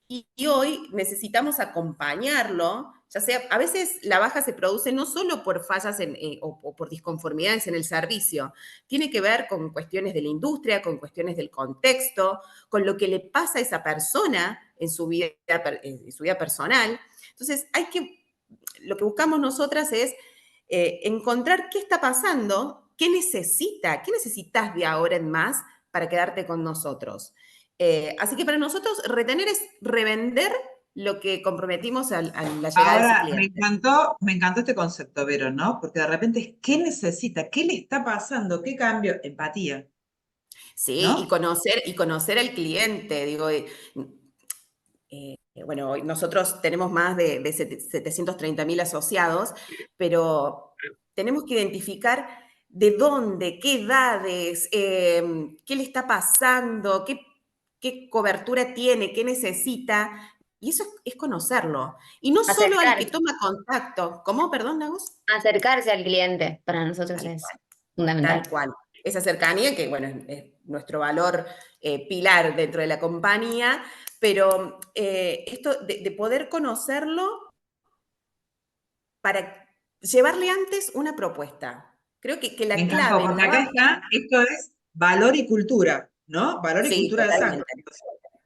Speaker 3: Y hoy necesitamos acompañarlo, ya sea, a veces la baja se produce no solo por fallas o por disconformidades en el servicio, tiene que ver con cuestiones de la industria, con cuestiones del contexto, con lo que le pasa a esa persona en su vida personal. Entonces, lo que buscamos nosotras es encontrar qué está pasando, qué necesitas de ahora en más para quedarte con nosotros. Así que para nosotros retener es revender lo que comprometimos a la llegada de ese
Speaker 2: Ahora,
Speaker 3: cliente.
Speaker 2: me encantó este concepto, Vero, ¿no? Porque de repente es, ¿qué necesita? ¿Qué le está pasando? ¿Qué cambio? Empatía,
Speaker 3: Sí,
Speaker 2: ¿no?
Speaker 3: y conocer al cliente, digo, bueno, hoy nosotros tenemos más de 730.000 asociados, pero tenemos que identificar de dónde, qué edades, qué le está pasando, qué cobertura tiene, qué necesita, y eso es conocerlo. Y no solo al que
Speaker 4: Acercar,
Speaker 3: toma contacto. ¿Cómo? Perdón, Agus.
Speaker 4: acercarse al cliente para nosotros
Speaker 3: Tal
Speaker 4: es
Speaker 3: cual.
Speaker 4: fundamental.
Speaker 3: Tal cual. Esa cercanía, que bueno, es nuestro valor pilar dentro de la compañía, pero esto de poder conocerlo para llevarle antes una propuesta. Creo que
Speaker 2: Me
Speaker 3: la
Speaker 2: encantó,
Speaker 3: clave en
Speaker 2: porque
Speaker 3: una
Speaker 2: acá
Speaker 3: baja,
Speaker 2: está, esto es valor y cultura, ¿no? Valor y
Speaker 3: sí,
Speaker 2: cultura de Sancor.
Speaker 3: totalmente.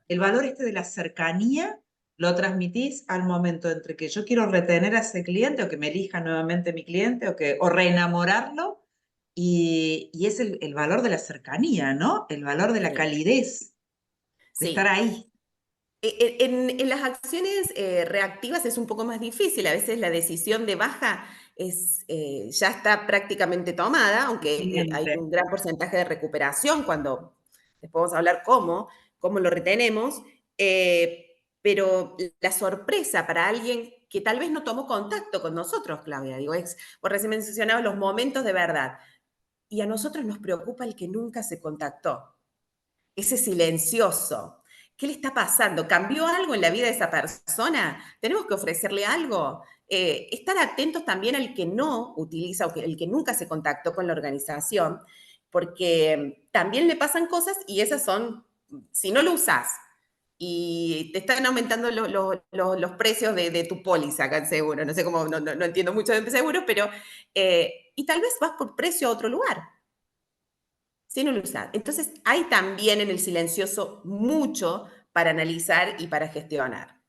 Speaker 2: El valor este de la cercanía lo transmitís al momento entre que yo quiero retener a ese cliente o que me elija nuevamente mi cliente o reenamorarlo. Y es el valor de la cercanía, ¿no? El valor de la
Speaker 3: Sí,
Speaker 2: calidez, de estar
Speaker 3: sí.
Speaker 2: ahí.
Speaker 3: En las acciones reactivas es un poco más difícil. A veces la decisión de baja ya está prácticamente tomada, aunque hay
Speaker 2: Cliente.
Speaker 3: un gran porcentaje de recuperación cuando después vamos a hablar cómo lo retenemos. Pero la sorpresa para alguien que tal vez no tomó contacto con nosotros, Claudia, digo, por recién mencionaba los momentos de verdad. Y a nosotros nos preocupa el que nunca se contactó, ese silencioso. ¿Qué le está pasando? ¿Cambió algo en la vida de esa persona? ¿Tenemos que ofrecerle algo? Estar atentos también al que no utiliza o el que nunca se contactó con la organización, porque también le pasan cosas y esas son, si no lo usás y te están aumentando los precios de tu póliza acá en seguro, no sé cómo, no entiendo mucho de seguros, pero, y tal vez vas por precio a otro lugar sin usar. Entonces, hay también en el silencioso mucho para analizar y para gestionar.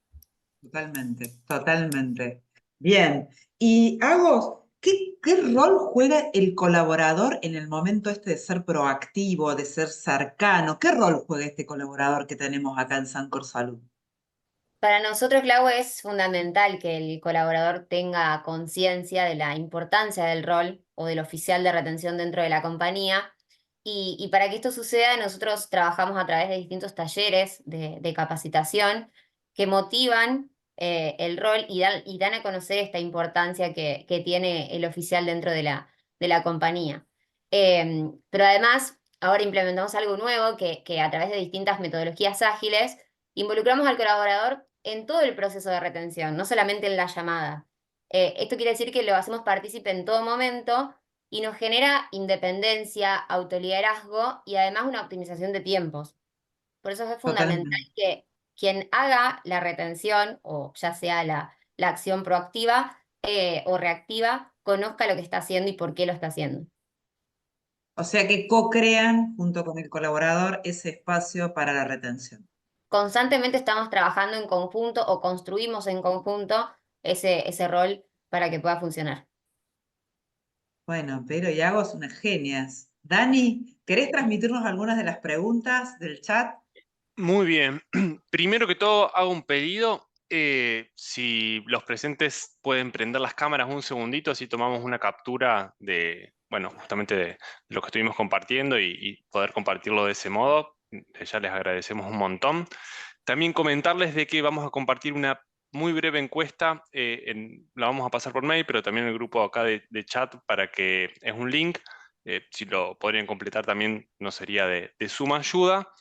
Speaker 2: Totalmente, totalmente. Bien. Y Agos, ¿qué rol juega el colaborador en el momento este de ser proactivo, de ser cercano? ¿Qué rol juega este colaborador que tenemos acá en Sancor Salud?
Speaker 4: Para nosotros, Clau, es fundamental que el colaborador tenga conciencia de la importancia del rol o del oficial de retención dentro de la compañía. Y para que esto suceda, nosotros trabajamos a través de distintos talleres de capacitación que motivan el rol y dan a conocer esta importancia que tiene el oficial dentro de la compañía. Pero además, ahora implementamos algo nuevo que a través de distintas metodologías ágiles, involucramos al colaborador en todo el proceso de retención, no solamente en la llamada. Esto quiere decir que lo hacemos partícipe en todo momento y nos genera independencia, autoliderazgo y además una optimización de tiempos. Por eso es fundamental
Speaker 2: Totalmente.
Speaker 4: que quien haga la retención, o ya sea la acción proactiva o reactiva, conozca lo que está haciendo y por qué lo está haciendo.
Speaker 2: O sea que co-crean junto con el colaborador ese espacio para la retención.
Speaker 4: Constantemente estamos trabajando en conjunto o construimos en conjunto ese rol para que pueda funcionar.
Speaker 2: Bueno, Pero y Agos, unas genias. Dani, ¿querés transmitirnos algunas de las preguntas del chat?
Speaker 1: Muy bien. Primero que todo, hago un pedido. Si los presentes pueden prender las cámaras un segundito, así tomamos una captura de, bueno, justamente de lo que estuvimos compartiendo y poder compartirlo de ese modo. Ya les agradecemos un montón. También comentarles de que vamos a compartir una muy breve encuesta, la vamos a pasar por mail, pero también en el grupo acá de chat para que es un link. Si lo podrían completar también nos sería de suma ayuda.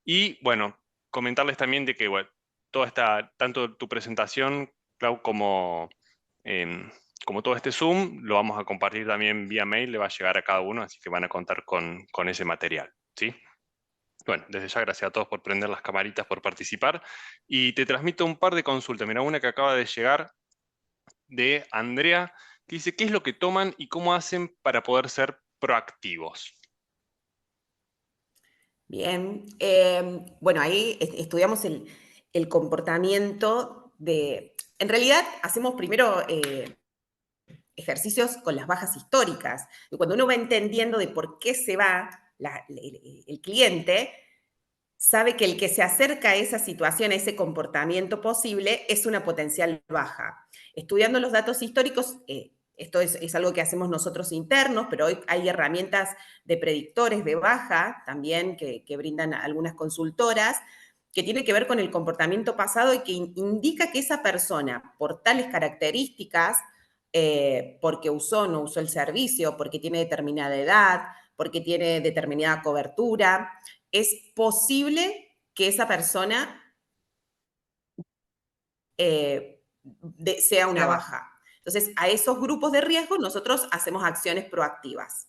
Speaker 1: Y bueno, comentarles también de que bueno, toda esta, tanto tu presentación, Clau, como, em, como todo este Zoom, lo vamos a compartir también vía mail, le va a llegar a cada uno, así que van a contar con ese material, ¿sí? Bueno, desde ya gracias a todos por prender las camaritas, por participar. Y te transmito un par de consultas. Mira, una que acaba de llegar de Andrea, que dice, ¿qué es lo que toman y cómo hacen para poder ser proactivos?
Speaker 3: Bien, bueno, ahí estudiamos el comportamiento de... En realidad, hacemos primero ejercicios con las bajas históricas. Y cuando uno va entendiendo de por qué se va el cliente, sabe que el que se acerca a esa situación, a ese comportamiento posible, es una potencial baja. Estudiando los datos históricos, esto es algo que hacemos nosotros internos, pero hoy hay herramientas de predictores de baja también que brindan algunas consultoras, que tiene que ver con el comportamiento pasado y que indica que esa persona, por tales características, porque usó o no usó el servicio, porque tiene determinada edad, porque tiene determinada cobertura, es posible que esa persona sea una baja. Entonces, a esos grupos de riesgo nosotros hacemos acciones proactivas.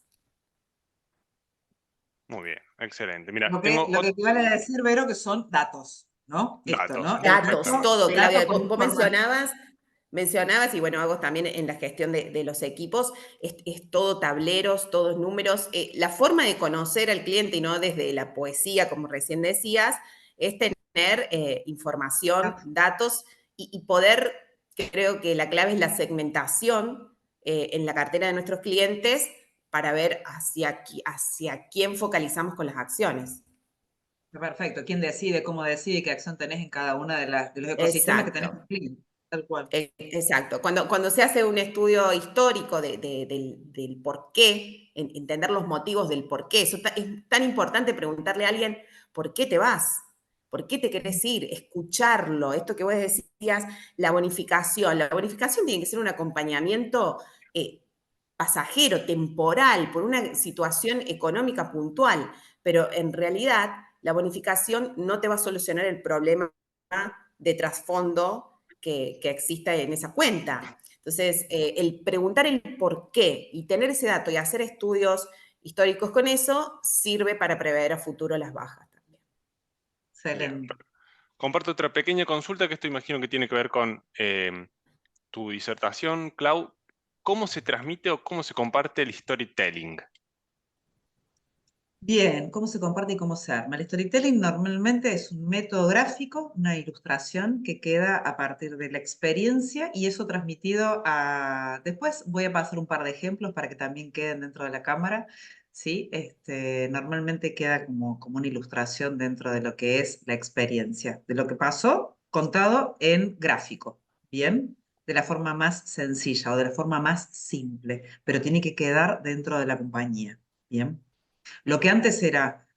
Speaker 1: Muy bien, excelente. Mira,
Speaker 2: Lo
Speaker 1: tengo
Speaker 2: que equivale a decir, Vero, que son datos, ¿no? Esto,
Speaker 1: datos.
Speaker 2: ¿no? El
Speaker 3: Datos,
Speaker 2: resto,
Speaker 3: todo, Claudia.
Speaker 2: datos con
Speaker 3: Vos
Speaker 2: información.
Speaker 3: mencionabas, y bueno, hago también en la gestión de los equipos, es todo tableros, todos números. La forma de conocer al cliente y no desde la poesía, como recién decías, es tener información, datos y poder, creo que la clave es la segmentación en la cartera de nuestros clientes para ver hacia quién focalizamos con las acciones.
Speaker 2: Perfecto. ¿Quién decide, cómo decide, qué acción tenés en cada una de los ecosistemas que tenés
Speaker 3: Exacto.
Speaker 2: en cliente? Tal cual.
Speaker 3: Exacto. Cuando se hace un estudio histórico del por qué, entender los motivos del por qué, es tan importante preguntarle a alguien, ¿por qué te vas? ¿Por qué te querés ir? Escucharlo. Esto que vos decías, la bonificación. La bonificación tiene que ser un acompañamiento pasajero, temporal, por una situación económica puntual, pero en realidad la bonificación no te va a solucionar el problema de trasfondo que exista en esa cuenta. Entonces, el preguntar el por qué y tener ese dato y hacer estudios históricos con eso sirve para prever a futuro las bajas también.
Speaker 1: Bien.
Speaker 2: Excelente.
Speaker 1: Comparto otra pequeña consulta que esto imagino que tiene que ver con tu disertación, Clau. ¿Cómo se transmite o cómo se comparte el storytelling?
Speaker 2: Bien, ¿cómo se comparte y cómo se arma? El storytelling normalmente es un método gráfico, una ilustración que queda a partir de la experiencia y eso transmitido a... Después voy a pasar un par de ejemplos para que también queden dentro de la cámara, ¿sí? Normalmente queda como una ilustración dentro de lo que es la experiencia, de lo que pasó contado en gráfico, ¿bien? De la forma más sencilla o de la forma más simple, pero tiene que quedar dentro de la compañía, ¿bien? Lo que antes era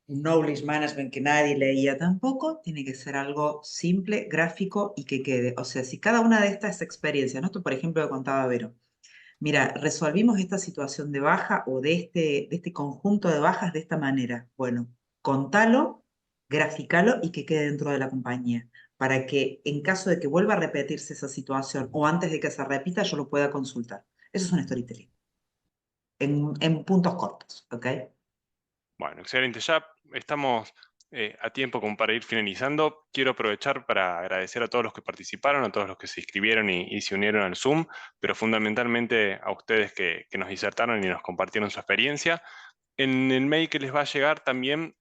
Speaker 2: un knowledge management que nadie leía tampoco, tiene que ser algo simple, gráfico y que quede. O sea, si cada una de estas experiencias, ¿no? Esto, por ejemplo, que contaba Vero, mira, resolvimos esta situación de baja o de este conjunto de bajas de esta manera. Bueno, contalo, graficalo y que quede dentro de la compañía, para que en caso de que vuelva a repetirse esa situación o antes de que se repita, yo lo pueda consultar. Eso es un storytelling, en puntos cortos, ¿ok?
Speaker 1: Bueno, excelente. Ya estamos a tiempo como para ir finalizando. Quiero aprovechar para agradecer a todos los que participaron, a todos los que se inscribieron y se unieron al Zoom, pero fundamentalmente a ustedes que nos disertaron y nos compartieron su experiencia. En el mail que les va a llegar también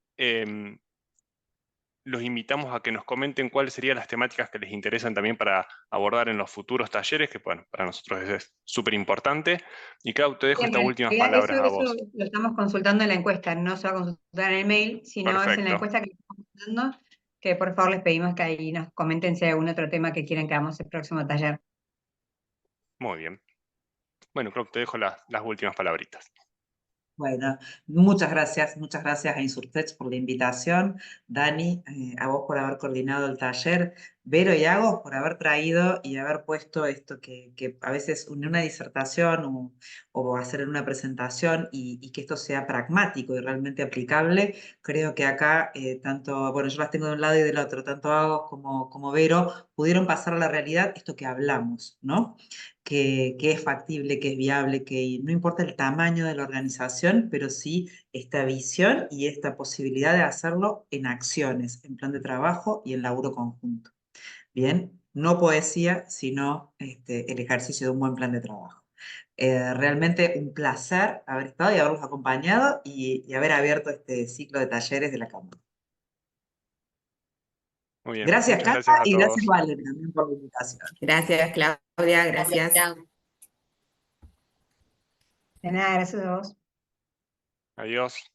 Speaker 1: los invitamos a que nos comenten cuáles serían las temáticas que les interesan también para abordar en los futuros talleres, que bueno, para nosotros es súper importante. Y Clau, te dejo
Speaker 5: Bien,
Speaker 1: estas
Speaker 5: en
Speaker 1: últimas
Speaker 5: realidad
Speaker 1: palabras a
Speaker 5: eso
Speaker 1: vos.
Speaker 5: lo estamos consultando en la encuesta, no se va a consultar en el mail, sino es en la
Speaker 1: Perfecto.
Speaker 5: encuesta que estamos dando, que por favor les pedimos que ahí nos comenten si hay algún otro tema que quieren que hagamos el próximo taller.
Speaker 1: Muy bien. Bueno, Clau, te dejo las últimas palabritas.
Speaker 2: Bueno, muchas gracias a Insurtech por la invitación. Dani, a vos por haber coordinado el taller. Vero y Agos por haber traído y haber puesto esto que a veces en una disertación o hacer en una presentación y que esto sea pragmático y realmente aplicable. Creo que acá, tanto, bueno, yo las tengo de un lado y del otro, tanto Agos como Vero, pudieron pasar a la realidad esto que hablamos, ¿no? Que es factible, que es viable, que no importa el tamaño de la organización, pero sí esta visión y esta posibilidad de hacerlo en acciones, en plan de trabajo y en laburo conjunto. Bien, no poesía, sino el ejercicio de un buen plan de trabajo. Realmente un placer haber estado y haberlos acompañado y haber abierto este ciclo de talleres de la Cámara.
Speaker 1: Muy bien,
Speaker 2: Gracias,
Speaker 1: muchas
Speaker 2: Cata,
Speaker 1: gracias a
Speaker 2: y gracias,
Speaker 1: todos.
Speaker 2: Valen, también por la invitación.
Speaker 3: Gracias, Claudia,
Speaker 4: Gracias,
Speaker 3: gracias.
Speaker 4: Clau.
Speaker 5: De nada, gracias a vos.
Speaker 1: Adiós.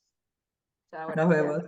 Speaker 2: Nos vemos.